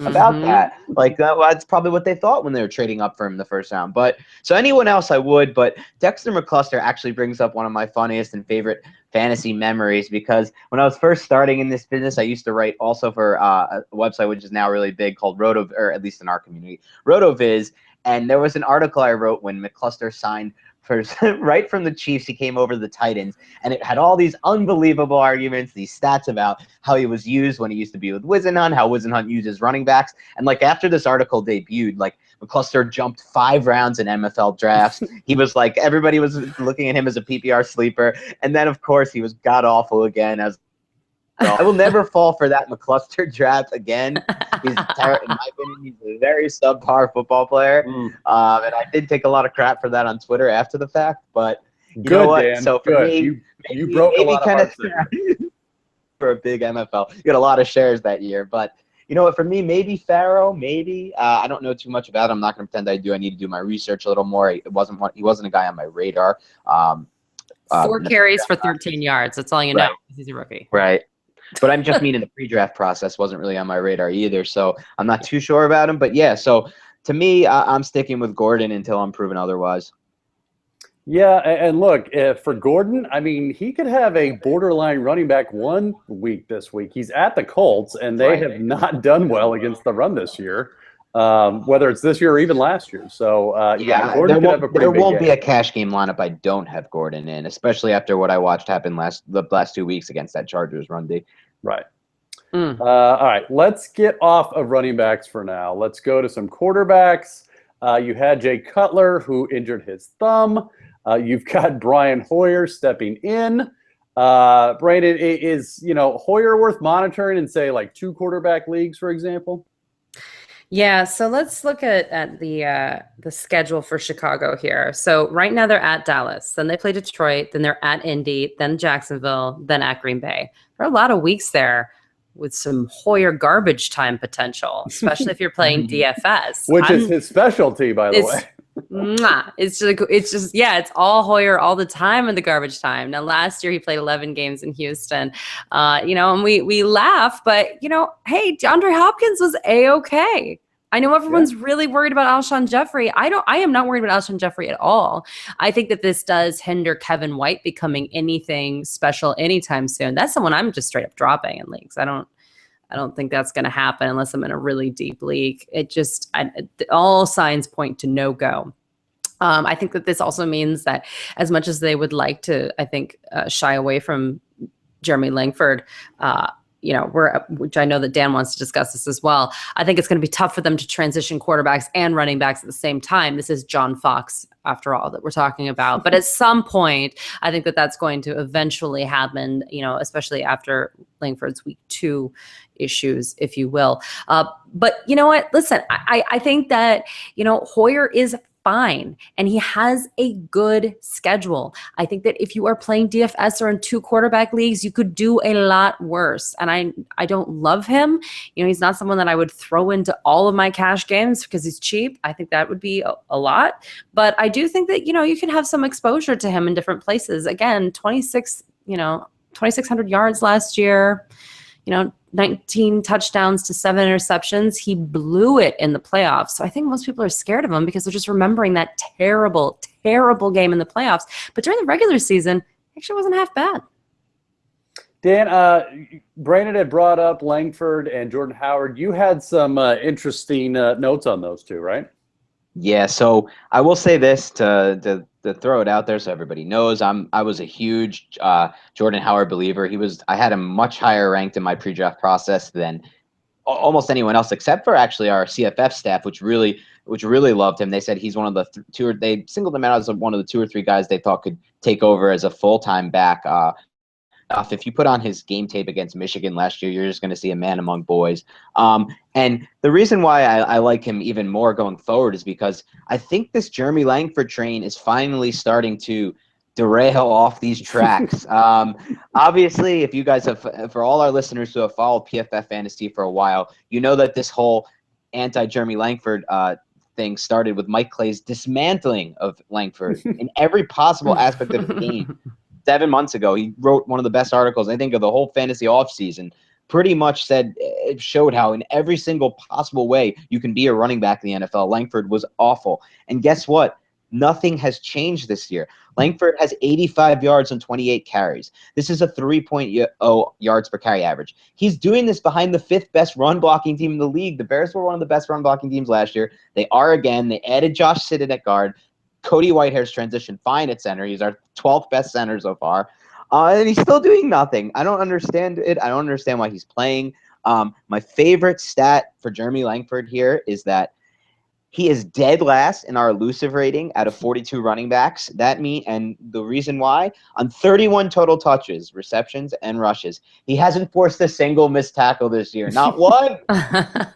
About that. Like, well, that's probably what they thought when they were trading up for him the first round. But so anyone else I would, but Dexter McCluster actually brings up one of my funniest and favorite fantasy memories, because when I was first starting in this business, I used to write also for a website which is now really big called Roto, or at least in our community, RotoViz. And there was an article I wrote when McCluster signed for right from the Chiefs. He came over to the Titans, and it had all these unbelievable arguments, these stats about how he was used when he used to be with Wisenhunt, how Wisenhunt uses running backs. And like after this article debuted, like McCluster jumped 5 rounds in MFL drafts. He was like, everybody was looking at him as a PPR sleeper. And then of course he was god awful again as I will never fall for that McCluster draft again. He's in my opinion, he's a very subpar football player. And I did take a lot of crap for that on Twitter after the fact, but you know what? Dan. So for me, you broke a lot of hearts for a big MFL. You got a lot of shares that year, but you know what? For me, maybe Farrow, maybe. I don't know too much about him. I'm not going to pretend I do. I need to do my research a little more. He wasn't a guy on my radar. 4 carries for 13 yards. That's all you know. He's a rookie. Right. But I'm just meaning the pre-draft process wasn't really on my radar either, so I'm not too sure about him. But yeah, so to me, I'm sticking with Gordon until I'm proven otherwise. Yeah, and look, for Gordon, I mean, he could have a borderline running back 1 week this week. He's at the Colts, and they have not done well against the run this year, whether it's this year or even last year. So, Gordon could have a pretty big game. There won't be a cash game lineup I don't have Gordon in, especially after what I watched happen the last 2 weeks against that Chargers run D. Right. All right, let's get off of running backs for now. Let's go to some quarterbacks. You had Jay Cutler, who injured his thumb. You've got Brian Hoyer stepping in. Brandon, is Hoyer worth monitoring in, say, like 2 quarterback leagues, for example? Yeah, so let's look at the schedule for Chicago here. So right now they're at Dallas, then they play Detroit, then they're at Indy, then Jacksonville, then at Green Bay. There are a lot of weeks there with some Hoyer garbage time potential, especially if you're playing DFS. Which is his specialty, by the way. It's all Hoyer all the time in the garbage time. Now, last year he played 11 games in Houston, and we laugh, but hey, DeAndre Hopkins was A-okay. I know everyone's really worried about Alshon Jeffrey. I am not worried about Alshon Jeffrey at all. I think that this does hinder Kevin White becoming anything special anytime soon. That's someone I'm just straight up dropping in leagues. I don't think that's going to happen unless I'm in a really deep league. All signs point to no go. I think that this also means that as much as they would like to, I think, shy away from Jeremy Langford, which I know that Dan wants to discuss this as well. I think it's going to be tough for them to transition quarterbacks and running backs at the same time. This is John Fox, after all, that we're talking about. But at some point, I think that that's going to eventually happen, especially after Langford's week 2 issues, if you will. But you know what? Listen, I think that, Hoyer is fine, and he has a good schedule. I think that if you are playing DFS or in 2 quarterback leagues, you could do a lot worse. And I don't love him. He's not someone that I would throw into all of my cash games because he's cheap. I think that would be a lot. But I do think that, you can have some exposure to him in different places. Again, 2,600 yards last year, 19 touchdowns to 7 interceptions. He blew it in the playoffs. So I think most people are scared of him because they're just remembering that terrible, terrible game in the playoffs. But during the regular season, it actually wasn't half bad. Dan, Brandon had brought up Langford and Jordan Howard. You had some interesting notes on those 2, right? Yeah, so I will say this to throw it out there so everybody knows. I was a huge Jordan Howard believer. I had him much higher ranked in my pre-draft process than almost anyone else, except for actually our CFF staff, which really loved him. They said he's one of the they singled him out as one of the 2 or 3 guys they thought could take over as a full-time back If you put on his game tape against Michigan last year, you're just going to see a man among boys. And the reason why I like him even more going forward is because I think this Jeremy Langford train is finally starting to derail off these tracks. Obviously, if you guys have, for all our listeners who have followed PFF Fantasy for a while, you know that this whole anti-Jeremy Langford thing started with Mike Clay's dismantling of Langford in every possible aspect of the game. 7 months ago, he wrote one of the best articles, I think, of the whole fantasy offseason. Pretty much said, it showed how in every single possible way you can be a running back in the NFL, Langford was awful. And guess what? Nothing has changed this year. Langford has 85 yards on 28 carries. This is a 3.0 yards per carry average. He's doing this behind the 5th best run blocking team in the league. The Bears were one of the best run blocking teams last year. They are again. They added Josh Sitton at guard. Cody Whitehair's transition fine at center. He's our 12th best center so far. And he's still doing nothing. I don't understand it. I don't understand why he's playing. My favorite stat for Jeremy Langford here is that he is dead last in our elusive rating out of 42 running backs. And the reason why, on 31 total touches, receptions, and rushes, he hasn't forced a single missed tackle this year. Not one.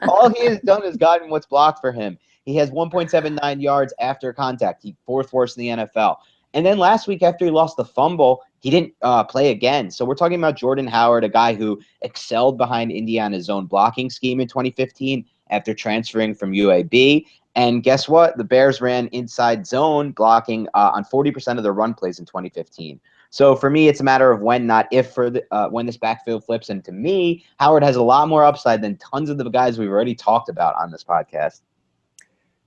All he has done is gotten what's blocked for him. He has 1.79 yards after contact. He 4th worst in the NFL. And then last week, after he lost the fumble, he didn't play again. So we're talking about Jordan Howard, a guy who excelled behind Indiana's zone blocking scheme in 2015 after transferring from UAB. And guess what? The Bears ran inside zone blocking on 40% of their run plays in 2015. So for me, it's a matter of when, not if, when this backfield flips. And to me, Howard has a lot more upside than tons of the guys we've already talked about on this podcast.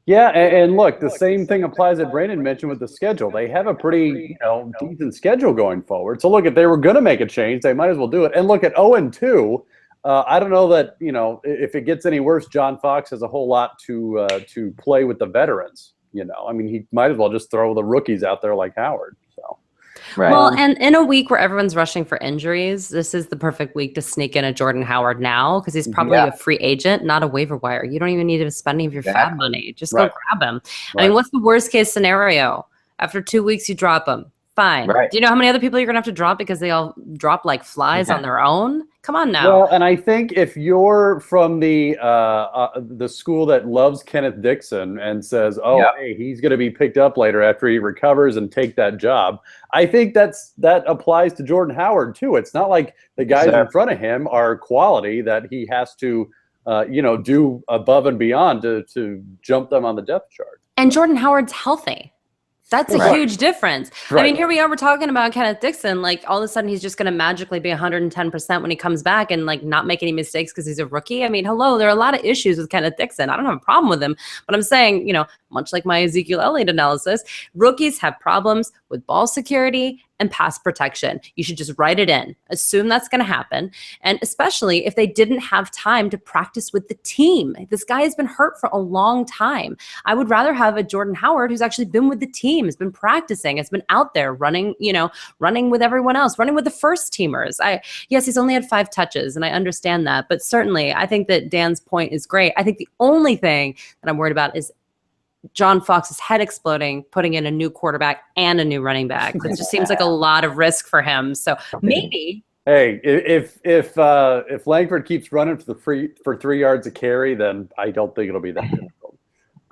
Yeah, and look, the same thing applies that Brandon mentioned with the schedule. They have a pretty, decent schedule going forward. So look, if they were going to make a change, they might as well do it. And look, at 0-2, I don't know that, if it gets any worse, John Fox has a whole lot to play with the veterans. I mean, he might as well just throw the rookies out there like Howard. So. Right. Well, and in a week where everyone's rushing for injuries, this is the perfect week to sneak in a Jordan Howard now because he's probably a free agent, not a waiver wire. You don't even need to spend any of your fab money. Just go grab him. Right. I mean, what's the worst case scenario? After 2 weeks, you drop him. Fine. Right. Do you know how many other people you're going to have to drop because they all drop like flies on their own? Come on now. Well, and I think if you're from the school that loves Kenneth Dixon and says, hey, he's going to be picked up later after he recovers and take that job, I think that applies to Jordan Howard too. It's not like the guys in front of him are quality that he has to, do above and beyond to jump them on the depth chart. And Jordan Howard's healthy. That's a huge difference. Right. I mean, here we are, we're talking about Kenneth Dixon. Like, all of a sudden, he's just going to magically be 110% when he comes back and, like, not make any mistakes because he's a rookie. I mean, hello, there are a lot of issues with Kenneth Dixon. I don't have a problem with him. But I'm saying, much like my Ezekiel Elliott analysis, rookies have problems with ball security and pass protection. You should just write it in. Assume that's going to happen. And especially if they didn't have time to practice with the team. This guy has been hurt for a long time. I would rather have a Jordan Howard who's actually been with the team, has been practicing, has been out there running with everyone else, running with the first teamers. Yes, he's only had 5 touches, and I understand that. But certainly, I think that Dan's point is great. I think the only thing that I'm worried about is John Fox's head exploding, putting in a new quarterback and a new running back. It just seems like a lot of risk for him. So maybe. Hey, if Langford keeps running for 3 yards a carry, then I don't think it'll be that difficult.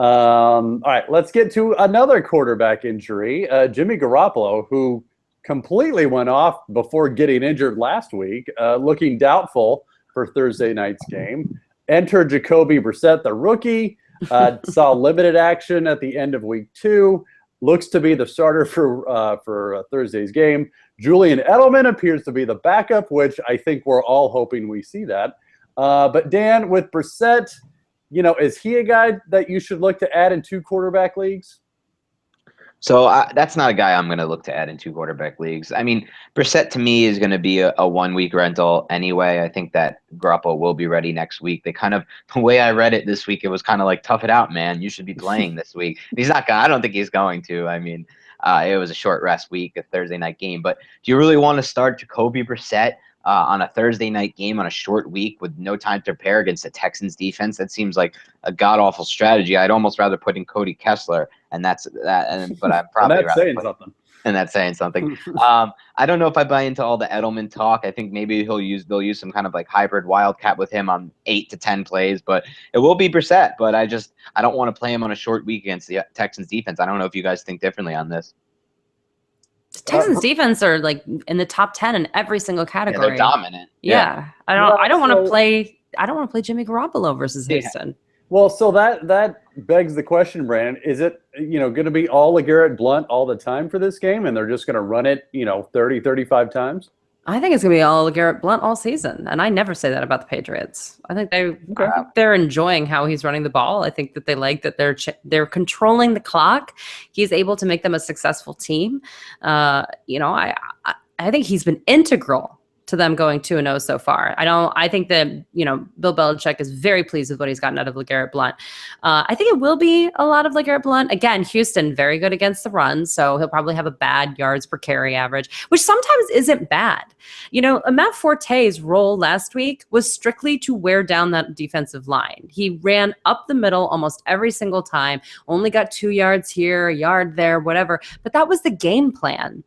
All right, let's get to another quarterback injury. Jimmy Garoppolo, who completely went off before getting injured last week, looking doubtful for Thursday night's game. Enter Jacoby Brissett, the rookie. Saw limited action at the end of week 2. Looks to be the starter for Thursday's game. Julian Edelman appears to be the backup, which I think we're all hoping we see that. But Dan, with Brissett, is he a guy that you should look to add in 2 quarterback leagues? So that's not a guy I'm going to look to add in 2 quarterback leagues. I mean, Brissett to me is going to be a 1-week rental anyway. I think that Garoppolo will be ready next week. The way I read it this week, it was kind of like, tough it out, man. You should be playing this week. He's not going. I don't think he's going to. I mean, it was a short rest week, a Thursday night game. But do you really want to start Jacoby Brissett on a Thursday night game on a short week with no time to prepare against the Texans defense? That seems like a god-awful strategy. I'd almost rather put in Cody Kessler, and that's that. But I'm probably saying something. and that's saying something. I don't know if I buy into all the Edelman talk. I think maybe they'll use some kind of like hybrid wildcat with him on 8 to 10 plays, but it will be Brissett. But I don't want to play him on a short week against the Texans defense. I don't know if you guys think differently on this. The Texans defense are like in the top 10 in every single category. Yeah, they're dominant. Yeah. I don't want to play Jimmy Garoppolo versus Houston. Well, so that begs the question, Brandon. Is it, going to be all LeGarrette Blount all the time for this game, and they're just going to run it, 30, 35 times? I think it's going to be all LeGarrette Blount all season, and I never say that about the Patriots. I think they're enjoying how he's running the ball. I think that they like that they're controlling the clock. He's able to make them a successful team. I think he's been integral to them going 2-0 so far. I think that, Bill Belichick is very pleased with what he's gotten out of LeGarrette Blount. I think it will be a lot of LeGarrette Blount. Again, Houston, very good against the run, so he'll probably have a bad yards per carry average, which sometimes isn't bad. Matt Forte's role last week was strictly to wear down that defensive line. He ran up the middle almost every single time, only got 2 yards here, a yard there, whatever. But that was the game plan.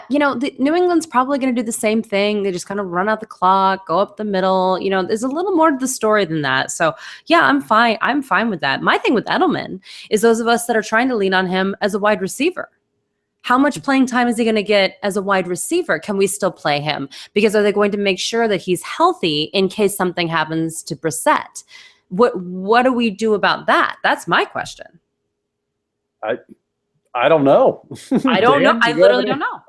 New England's probably going to do the same thing. They just kind of run out the clock, go up the middle. There's a little more to the story than that. So, yeah, I'm fine. I'm fine with that. My thing with Edelman is those of us that are trying to lean on him as a wide receiver. How much playing time is he going to get as a wide receiver? Can we still play him? Because are they going to make sure that he's healthy in case something happens to Brissett? What do we do about that? That's my question. I don't know. I don't know. I literally don't know.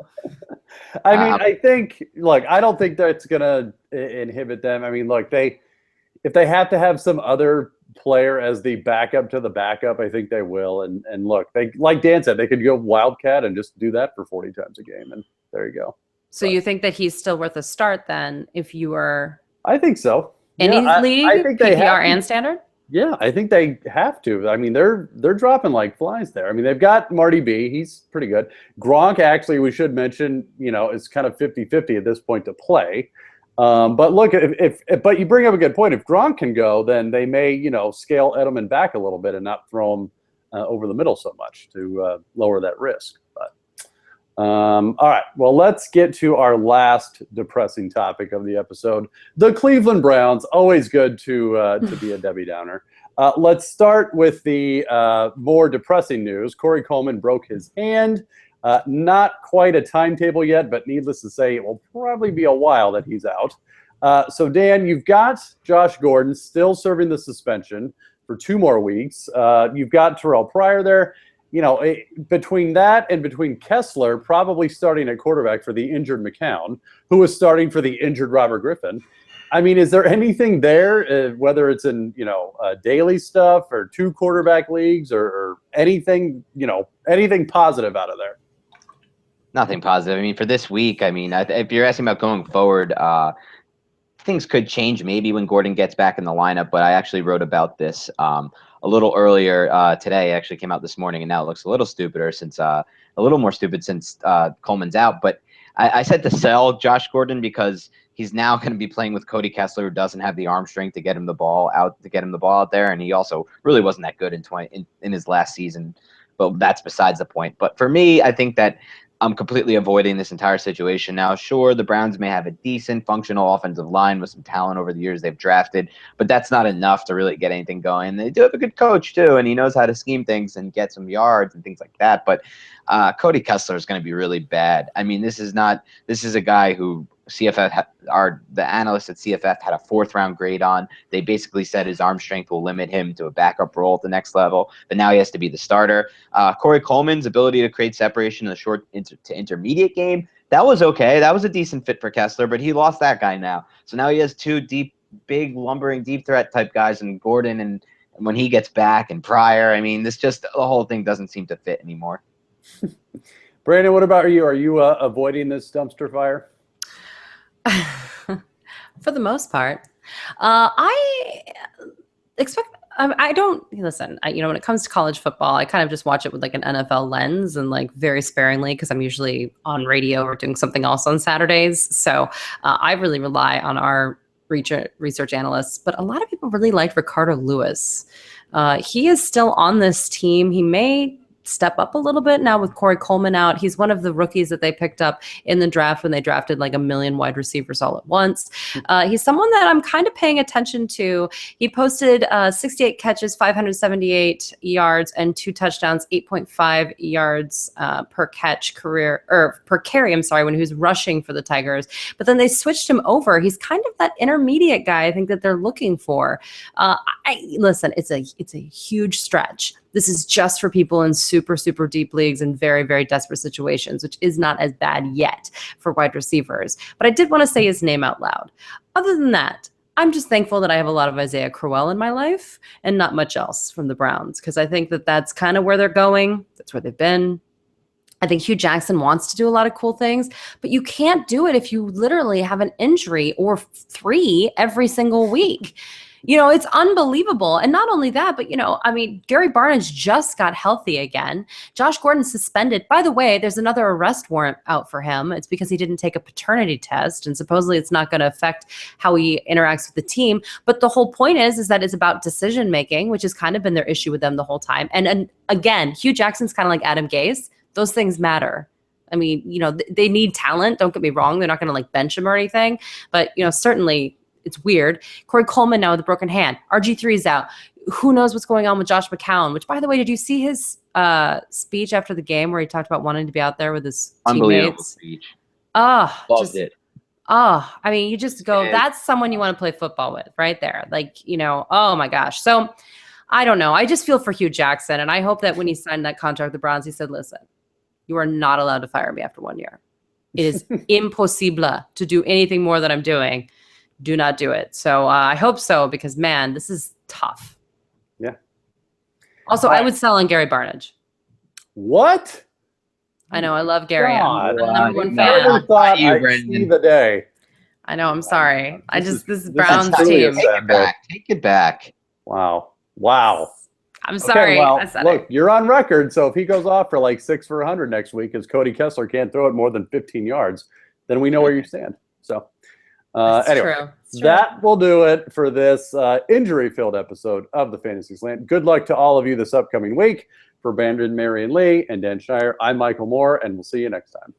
I mean, I think, I don't think that's going to inhibit them. I mean, if they have to have some other player as the backup to the backup, I think they will. And look, they, like Dan said, they could go Wildcat and just do that for 40 times a game. And there you go. So you think that he's still worth a start then if you were. I think so. Any league, I think they PPR and standard? Yeah, I think they have to. I mean, they're dropping like flies there. I mean, they've got Marty B. He's pretty good. Gronk, actually, we should mention, is kind of 50-50 at this point to play. But look, but you bring up a good point. If Gronk can go, then they may, scale Edelman back a little bit and not throw him over the middle so much to lower that risk. But all right, well, let's get to our last depressing topic of the episode. The Cleveland Browns, always good to be a Debbie Downer. Let's start with the more depressing news. Corey Coleman broke his hand. Not quite a timetable yet, but needless to say, it will probably be a while that he's out. So, Dan, you've got Josh Gordon still serving the suspension for 2 more weeks. You've got Terrell Pryor there. Between that and between Kessler probably starting at quarterback for the injured McCown, who is starting for the injured Robert Griffin. I mean, is there anything there, whether it's in, daily stuff or 2 quarterback leagues or anything, anything positive out of there? Nothing positive. I mean, for this week, if you're asking about going forward, things could change maybe when Gordon gets back in the lineup, but I actually wrote about this a little earlier today. It actually came out this morning, and now it looks a little stupider a little more stupid since Coleman's out. But I said to sell Josh Gordon because he's now going to be playing with Cody Kessler, who doesn't have the arm strength to get him the ball out there, and he also really wasn't that good in his last season. But that's besides the point. But for me, I think that I'm completely avoiding this entire situation now. Sure, the Browns may have a decent functional offensive line with some talent over the years they've drafted, but that's not enough to really get anything going. They do have a good coach too, and he knows how to scheme things and get some yards and things like that. But Cody Kessler is going to be really bad. I mean, this is a guy who the analysts at CFF had a 4th-round grade on. They basically said his arm strength will limit him to a backup role at the next level, but now he has to be the starter. Corey Coleman's ability to create separation in the short to intermediate game, that was okay. That was a decent fit for Kessler, but he lost that guy now. So now he has 2 big, lumbering, deep threat type guys in Gordon, and when he gets back, and Pryor. I mean, the whole thing doesn't seem to fit anymore. Brandon, what about you? Are you avoiding this dumpster fire? For the most part, I expect. I don't listen. When it comes to college football, I kind of just watch it with like an NFL lens and like very sparingly because I'm usually on radio or doing something else on Saturdays. So I really rely on our research analysts. But a lot of people really like Ricardo Lewis. He is still on this team. He may step up a little bit now with Corey Coleman out. He's one of the rookies that they picked up in the draft when they drafted like 1 million wide receivers all at once. He's someone that I'm kind of paying attention to. He posted 68 catches, 578 yards, and 2 touchdowns, 8.5 yards per catch per carry. I'm sorry, when he was rushing for the Tigers. But then they switched him over. He's kind of that intermediate guy I think that they're looking for. Listen, it's a huge stretch. This is just for people in super, super deep leagues and very, very desperate situations, which is not as bad yet for wide receivers. But I did want to say his name out loud. Other than that, I'm just thankful that I have a lot of Isaiah Crowell in my life and not much else from the Browns, because I think that that's kind of where they're going. That's where they've been. I think Hugh Jackson wants to do a lot of cool things, but you can't do it if you literally have an injury or 3 every single week. It's unbelievable. And not only that, but, Gary Barnidge just got healthy again. Josh Gordon's suspended. By the way, there's another arrest warrant out for him. It's because he didn't take a paternity test, and supposedly it's not going to affect how he interacts with the team. But the whole point is that it's about decision making, which has kind of been their issue with them the whole time. And again, Hugh Jackson's kind of like Adam Gase. Those things matter. I mean, they need talent. Don't get me wrong. They're not going to like bench him or anything. But, certainly it's weird. Corey Coleman now with a broken hand. RG3's out. Who knows what's going on with Josh McCown, which, by the way, did you see his speech after the game where he talked about wanting to be out there with his Unbelievable teammates? Speech. Loved it. I mean, you just go, that's someone you want to play football with right there. Like, oh my gosh. So I don't know. I just feel for Hugh Jackson. And I hope that when he signed that contract with the Browns, he said, listen, you are not allowed to fire me after 1 year. It is impossible to do anything more than I'm doing. Do not do it. So I hope so, because, man, this is tough. Yeah. Also, I would sell on Gary Barnidge. What? I know. I love Gary. I'm the number one I fan. never thought I'd see the day. I know. I'm sorry. This is Browns Browns team. Take it back. Wow. I'm sorry. Well, I said look, it. you're on record. So if he goes off for like 6 for 100 next week, because Cody Kessler can't throw it more than 15 yards, then we know where you stand. So anyway, that will do it for this injury-filled episode of the Fantasy Slant. Good luck to all of you this upcoming week. For Marianne Lee and Dan Schneier, I'm Michael Moore, and we'll see you next time.